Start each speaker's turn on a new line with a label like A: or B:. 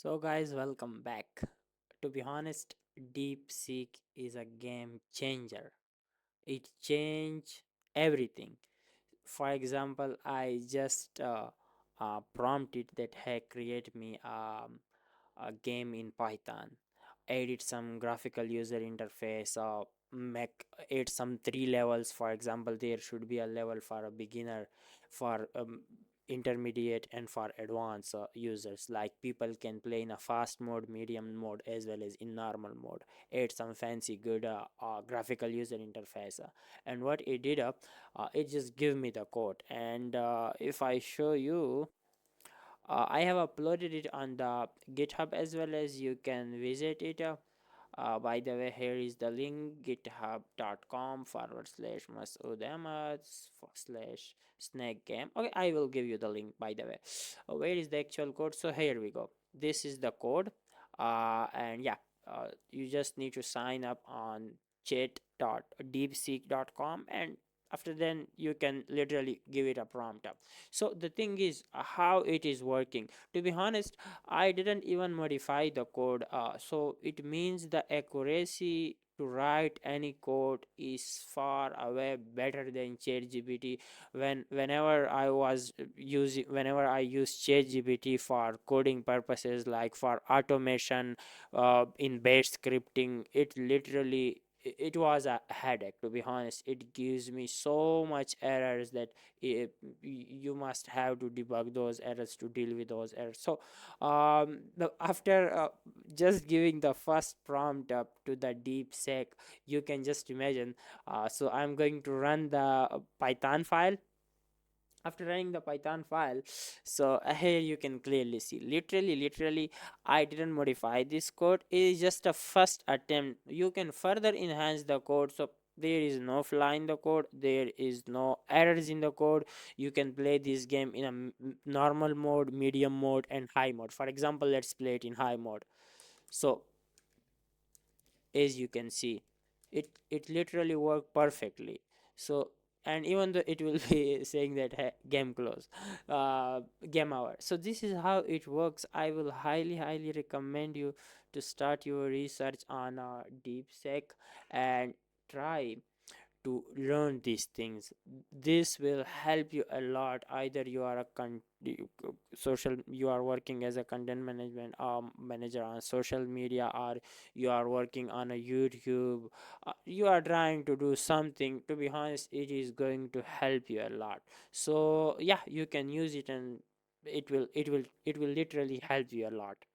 A: So guys, welcome back. To be honest, DeepSeek is a game changer. It changed everything. For example, I just prompted that, hey, create me a game in Python, edit some graphical user interface, make it some three levels. For example, there should be a level for a beginner, for intermediate, and for advanced users. Like people can play in a fast mode, medium mode, as well as in normal mode. Add some fancy good graphical user interface, and what it did it just give me the code. And if I show you, I have uploaded it on the GitHub as well, as you can visit it. By the way, here is the link: github.com/Masoud game. Okay, I will give you the link, by the way. Where is the actual code? So here we go. This is the code. And yeah, you just need to sign up on chat.deepseek.com, and after then you can literally give it a prompt up. So the thing is, how it is working. To be honest, I didn't even modify the code, so it means the accuracy to write any code is far away better than ChatGPT. Whenever I use ChatGPT for coding purposes, like for automation, in bash scripting, it was a headache. To be honest, it gives me so much errors that you must have to debug those errors to deal with those errors. So after just giving the first prompt up to the DeepSeek, you can just imagine. So I'm going to run the Python file. After running the Python file, so here you can clearly see, literally I didn't modify this code. It is just a first attempt. You can further enhance the code, so there is no flaw in the code, there is no errors in the code. You can play this game in a normal mode, medium mode, and high mode. For example, let's play it in high mode. So as you can see, it literally worked perfectly. So, and even though it will be saying that, hey, game close, game over. So this is how it works. I will highly recommend you to start your research on DeepSeek and try to learn these things. This will help you a lot. Either you are a social, you are working as a content management manager on social media, or you are working on a YouTube, you are trying to do something. To be honest, it is going to help you a lot. So yeah, you can use it, and it will literally help you a lot.